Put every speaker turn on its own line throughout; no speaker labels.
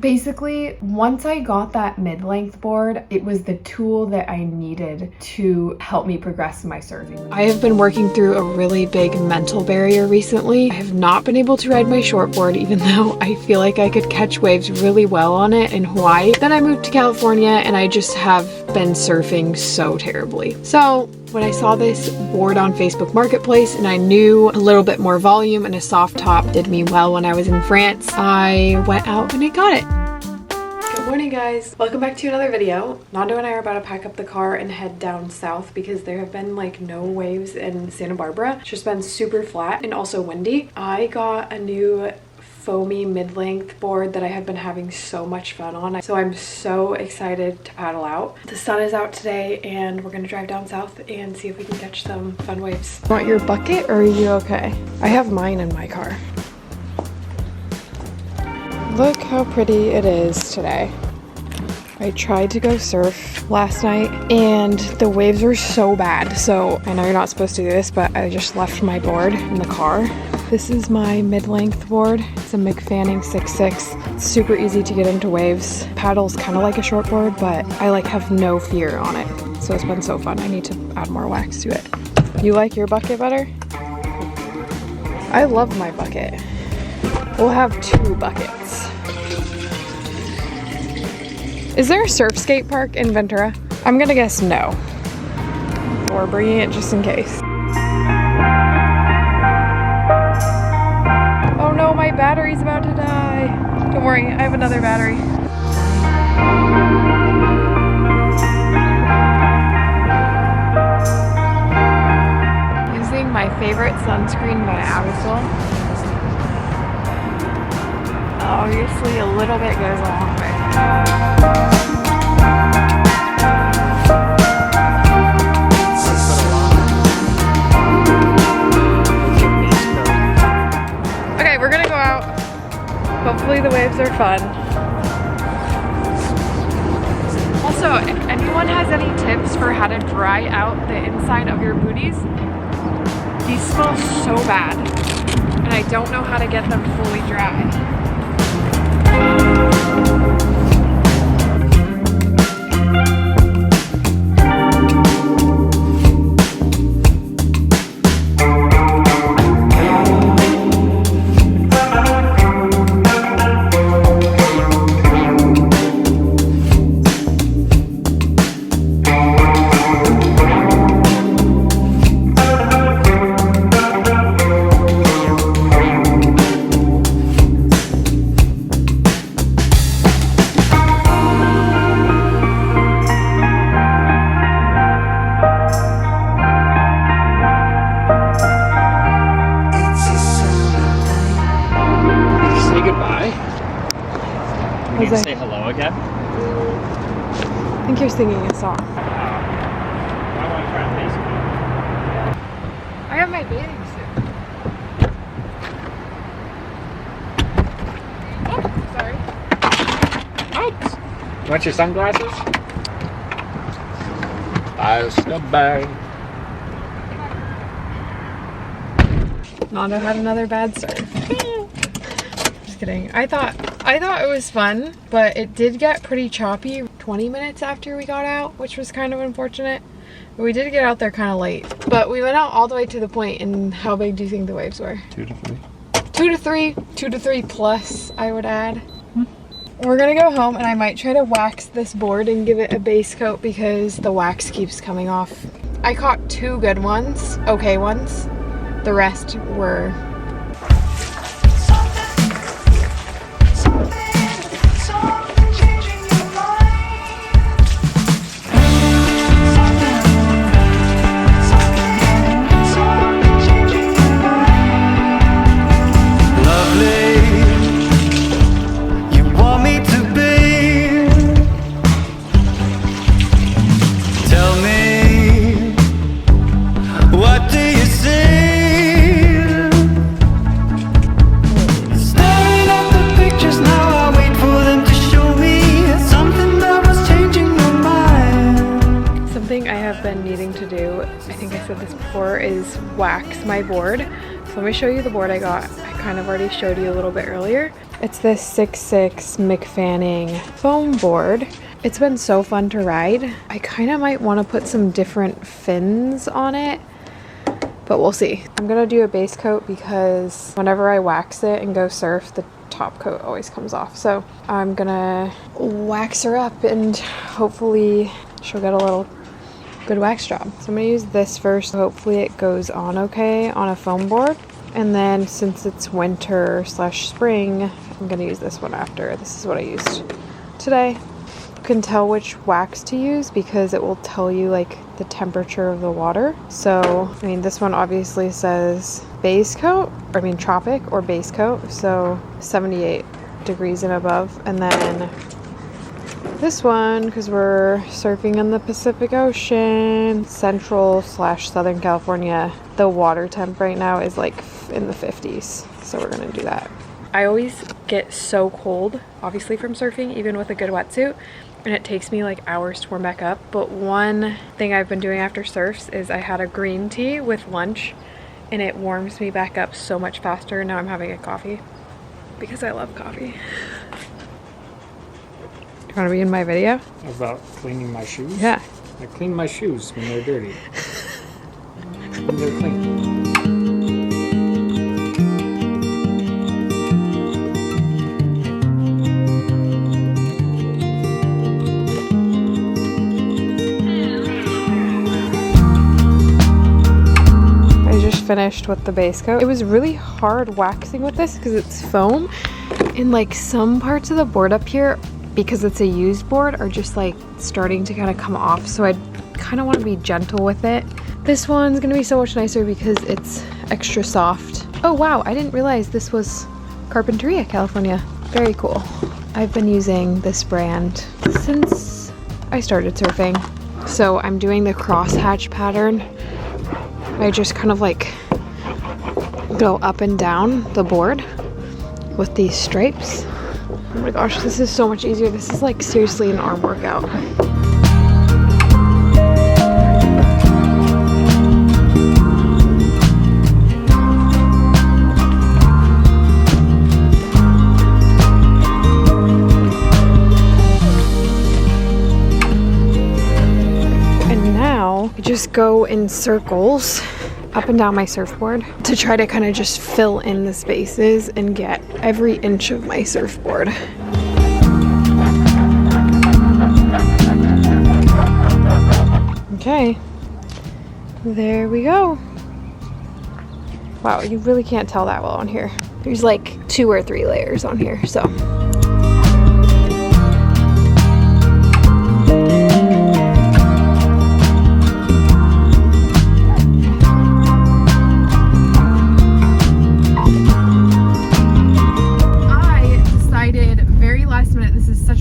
Basically, once I got that mid-length board, it was the tool that I needed to help me progress in my surfing. I have been working through a really big mental barrier recently. I have not been able to ride my shortboard, even though I feel like I could catch waves really well on it in Hawaii. Then I moved to California and I just have been surfing so terribly. So when I saw this board on Facebook Marketplace and I knew a little bit more volume and a soft top did me well when I was in France, I went out and I got it. Good morning, guys. Welcome back to another video. Nando and I are about to pack up the car and head down south because there have been like no waves in Santa Barbara. It's just been super flat and also windy. I got a new foamy mid-length board that I have been having so much fun on, so I'm so excited to paddle out. The sun is out today and we're gonna drive down south and see if we can catch some fun waves. Want your bucket or are you okay? I have mine in my car. Look how pretty it is today. I tried to go surf last night and the waves were so bad, so I know you're not supposed to do this, but I just left my board in the car. This is my mid-length board. It's a Mick Fanning 6'6". It's super easy to get into waves. Paddle's kind of like a shortboard, but I like have no fear on it. So it's been so fun. I need to add more wax to it. You like your bucket better? I love my bucket. We'll have 2 buckets. Is there a surf skate park in Ventura? I'm gonna guess no. We're bringing it just in case. Oh no, my battery's about to die. Don't worry, I have another battery. Using my favorite sunscreen by Abyssal. Obviously, a little bit goes a long way. We're gonna go out. Hopefully the waves are fun. Also, if anyone has any tips for how to dry out the inside of your booties, these smell so bad and I don't know how to get them fully dry.
You say hello again?
I think you're singing a song.
I want to try and face it.
I have my bathing suit. Oh, sorry.
Ouch! You want your sunglasses? I'll stop by.
Nando had another bad surf. Just kidding. I thought it was fun, but it did get pretty choppy 20 minutes after we got out, which was kind of unfortunate. But we did get out there kind of late. But we went out all the way to the point, and how big do you think the waves were?
2 to 3.
2 to 3. 2 to 3 plus, I would add. We're gonna go home and I might try to wax this board and give it a base coat because the wax keeps coming off. I caught 2 good ones, okay ones. The rest were is wax my board. So let me show you the board I got. I kind of already showed you a little bit earlier. It's this 6'6" Mick Fanning foam board. It's been so fun to ride. I kind of might want to put some different fins on it, but we'll see. I'm gonna do a base coat because whenever I wax it and go surf, the top coat always comes off. So I'm gonna wax her up and hopefully she'll get a little good wax job. So I'm gonna use this first. Hopefully it goes on okay on a foam board. And then since it's winter slash spring, I'm gonna use this one after. This is what I used today. You can tell which wax to use because it will tell you like the temperature of the water. So, I mean, this one obviously says base coat, or I mean tropic or base coat. So 78 degrees and above. And then this one, because we're surfing in the Pacific Ocean, central slash Southern California, the water temp right now is like in the 50s. So we're gonna do that. I always get so cold, obviously from surfing, even with a good wetsuit, and it takes me like hours to warm back up. But one thing I've been doing after surfs is I had a green tea with lunch, and it warms me back up so much faster. Now I'm having a coffee because I love coffee. You want to be in my video?
About cleaning my shoes?
Yeah.
I clean my shoes when they're dirty. When they're clean.
Finished with the base coat. It was really hard waxing with this because it's foam, and like some parts of the board up here, because it's a used board, are just like starting to kind of come off. So I kind of want to be gentle with it. This one's gonna be so much nicer because it's extra soft. Oh wow, I didn't realize this was Carpinteria, California. Very cool. I've been using this brand since I started surfing. So I'm doing the crosshatch pattern. I just kind of like go up and down the board with these stripes. Oh my gosh, this is so much easier. This is like seriously an arm workout. And now I just go in circles up and down my surfboard to try to kind of just fill in the spaces and get every inch of my surfboard. Okay, there we go. Wow, you really can't tell that well on here. There's like 2 or 3 layers on here, so.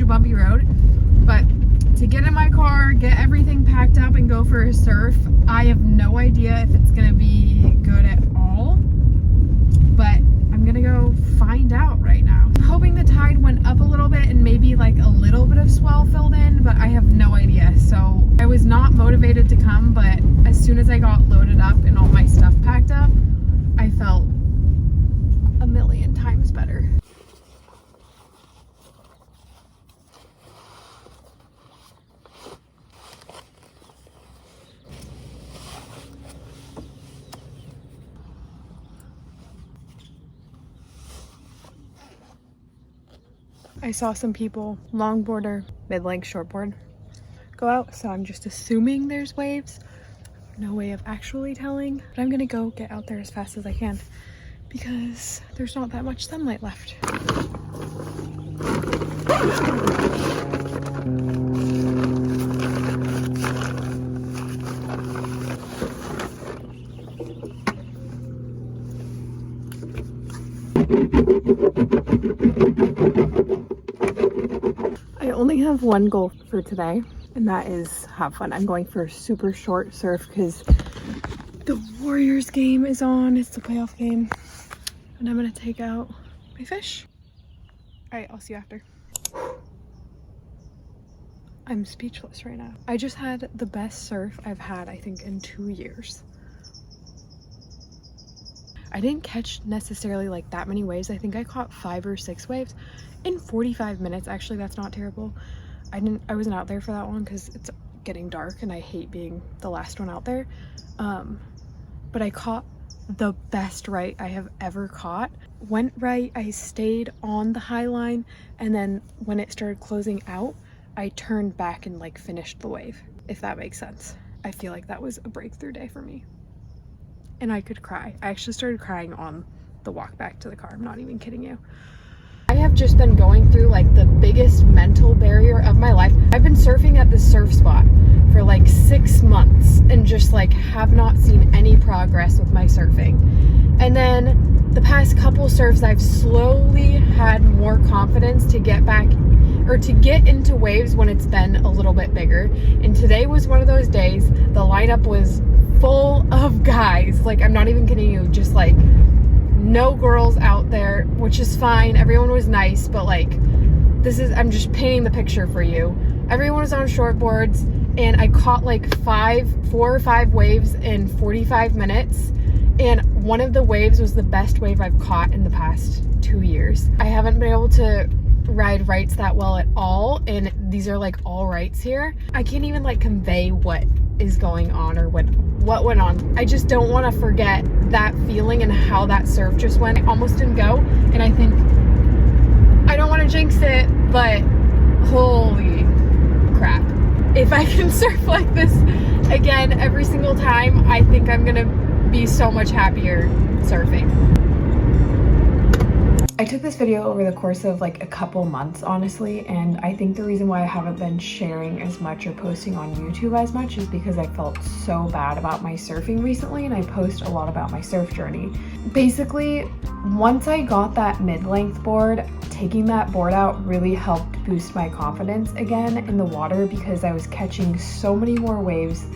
Bumpy road, but to get in my car, get everything packed up and go for a surf, I have no idea if it's gonna be good at all, but I'm gonna go find out right now. I'm hoping the tide went up a little bit and maybe like a little bit of swell filled in, but I have no idea. So I was not motivated to come, but as soon as I got loaded up and all my stuff packed up, I felt a million times better. I saw some people, longboarder, mid-length shortboard, go out, so I'm just assuming there's waves. No way of actually telling, but I'm gonna go get out there as fast as I can because there's not that much sunlight left. I only have one goal for today, and that is have fun. I'm going for a super short surf because the Warriors game is on. It's the playoff game, and I'm gonna take out my fish. All right, I'll see you after. I'm speechless right now. I just had the best surf I've had, I think, in 2 years. I didn't catch necessarily like that many waves. I think I caught 5 or 6 waves in 45 minutes. Actually, that's not terrible. I wasn't out there for that long because it's getting dark and I hate being the last one out there. But I caught the best right I have ever caught. Went right, I stayed on the high line, and then when it started closing out, I turned back and like finished the wave, if that makes sense. I feel like that was a breakthrough day for me. And I could cry. I actually started crying on the walk back to the car. I'm not even kidding you. I have just been going through like the biggest mental barrier of my life. I've been surfing at this surf spot for like 6 months and just like have not seen any progress with my surfing. And then the past couple surfs, I've slowly had more confidence to get back or to get into waves when it's been a little bit bigger. And today was one of those days. The lineup was full of guys. Like, I'm not even kidding you, just like no girls out there, which is fine. Everyone was nice, but like, I'm just painting the picture for you. Everyone was on shortboards, and I caught like 4 or 5 waves in 45 minutes. And one of the waves was the best wave I've caught in the past 2 years. I haven't been able to ride rights that well at all, and these are like all rights here. I can't even like convey what is going on or what went on. I just don't want to forget that feeling and how that surf just went. I almost didn't go, and I think, I don't want to jinx it, but holy crap. If I can surf like this again every single time, I think I'm gonna be so much happier surfing. I took this video over the course of like a couple months, honestly, and I think the reason why I haven't been sharing as much or posting on YouTube as much is because I felt so bad about my surfing recently, and I post a lot about my surf journey. Basically, once I got that mid-length board, taking that board out really helped boost my confidence again in the water because I was catching so many more waves.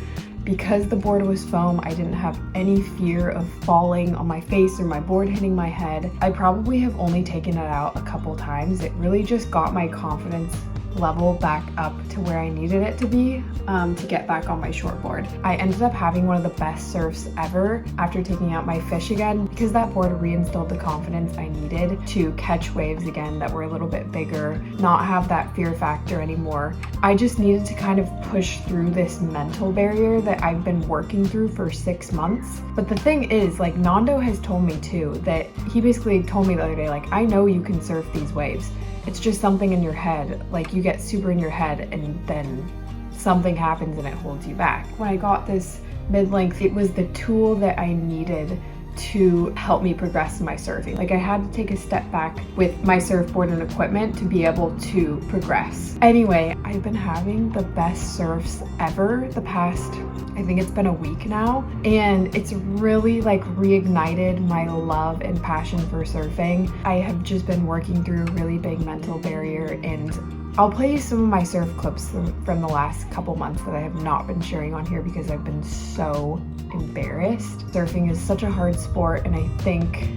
Because the board was foam, I didn't have any fear of falling on my face or my board hitting my head. I probably have only taken it out a couple times. It really just got my confidence level back up to where I needed it to be to get back on my shortboard. I ended up having one of the best surfs ever after taking out my fish again because that board reinstilled the confidence I needed to catch waves again that were a little bit bigger, not have that fear factor anymore. I just needed to kind of push through this mental barrier that I've been working through for 6 months. But the thing is, like, Nando has told me too, that he basically told me the other day, like, I know you can surf these waves. It's just something in your head. Like, you get super in your head and then something happens and it holds you back. When I got this mid-length, it was the tool that I needed to help me progress in my surfing. Like, I had to take a step back with my surfboard and equipment to be able to progress. Anyway, I've been having the best surfs ever the past, I think it's been a week now, and it's really like reignited my love and passion for surfing. I have just been working through a really big mental barrier, and I'll play you some of my surf clips from the last couple months that I have not been sharing on here because I've been so embarrassed. Surfing is such a hard sport, and I think,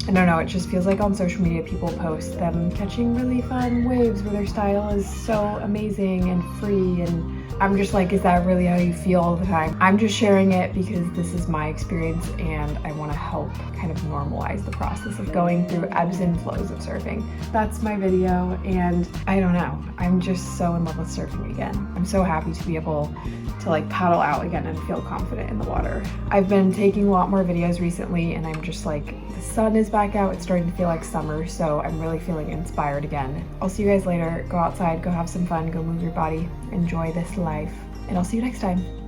I don't know, it just feels like on social media people post them catching really fun waves where their style is so amazing and free, and I'm just like, is that really how you feel all the time? I'm just sharing it because this is my experience and I want to help kind of normalize the process of going through ebbs and flows of surfing. That's my video, and I don't know, I'm just so in love with surfing again. I'm so happy to be able to like paddle out again and feel confident in the water. I've been taking a lot more videos recently, and I'm just like, the sun is back out, it's starting to feel like summer, so I'm really feeling inspired again. I'll see you guys later. Go outside, go have some fun, go move your body, enjoy this life, and I'll see you next time.